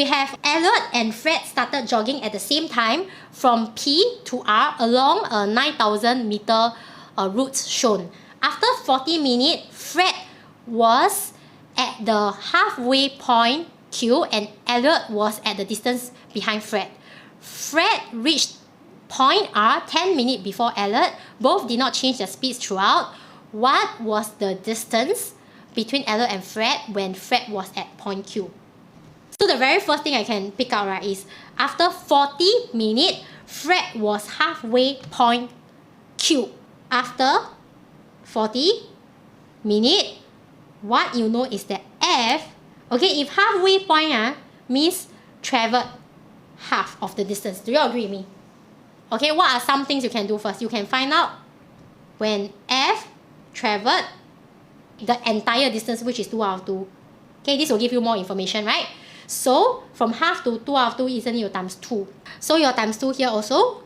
we have Elliot and Fred started jogging at the same time from P to R along a 9,000 meter route shown. After 40 minutes, Fred was at the halfway point Q and Elliot was at the distance behind Fred. Fred reached point R 10 minutes before Elliot. Both did not change their speeds throughout. What was the distance between Elliot and Fred when Fred was at point Q? So the very first thing I can pick out, right, is after 40 minutes, Fred was halfway point Q. After 40 minutes, what you know is that F, okay, if halfway point means traveled half of the distance. Do you agree with me? Okay, what are some things you can do first? You can find out when F traveled the entire distance, which is 2 out of 2. Okay, this will give you more information, right? So, from half to 2 out of 2, isn't it your times 2? So, your times 2 here also.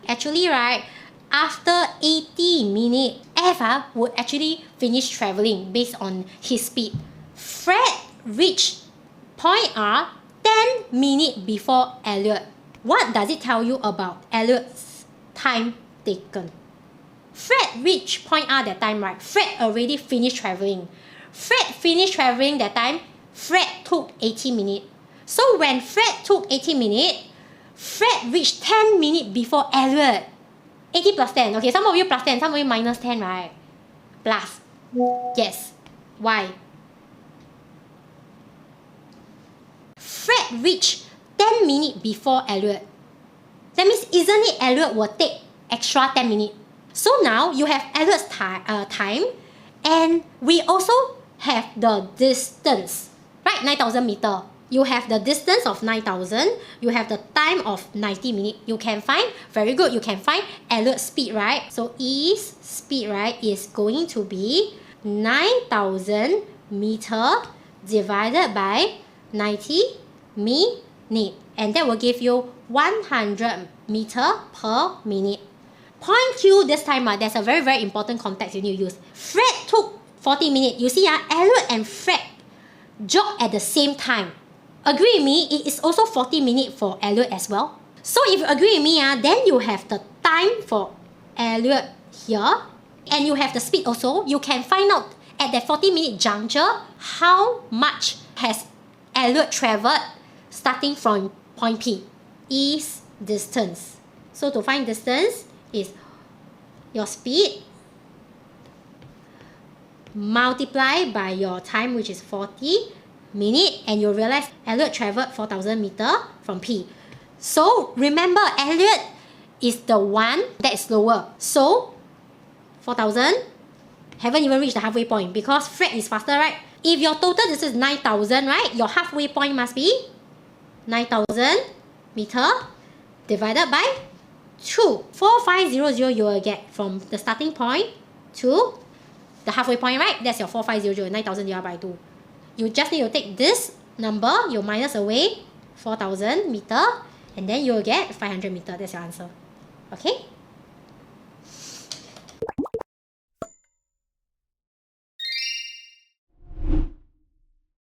Actually, right, after 80 minutes, F would actually finish traveling based on his speed. Fred reached point R 10 minutes before Elliot. What does it tell you about Elliot's time taken? Fred reached point R that time, right? Fred already finished traveling. Fred finished traveling that time. Fred took 80 minutes. So when Fred took 80 minutes, Fred reached 10 minutes before Elliot. 80 plus 10. Okay, some of you plus 10, some of you minus 10, right? Plus. Yes. Why? Fred reached 10 minutes before Elliot. That means, isn't it Elliot will take extra 10 minutes? So now you have Elliot's time, and we also have the distance, right? 9,000 meters. You have the distance of 9,000. You have the time of 90 minutes. You can find, very good, you can find Elliot's speed, right? So E's speed, right, is going to be 9,000 meters divided by 90 minutes. And that will give you 100 meters per minute. Point Q this time, there's a very, very important context you need to use. Fred took 40 minutes. You see, Elliot and Fred jogged at the same time. Agree with me, it is also 40 minutes for Elliot as well. So if you agree with me, then you have the time for Elliot here. And you have the speed also. You can find out at that 40-minute juncture how much has Elliot traveled starting from point P. Is distance. So to find distance is your speed multiplied by your time, which is 40 minutes, and you'll realize Elliot traveled 4,000 meters from P. So remember, Elliot is the one that is slower. So 4,000 haven't even reached the halfway point because Fred is faster, right? If your total distance is 9,000, right, your halfway point must be 9,000 meters divided by 2. 4,500 you will get from the starting point to the halfway point, right? That's your 4,500, 9,000 divided by 2. You just need to take this number, you minus away 4,000 meters, and then you'll get 500 meters. That's your answer. Okay?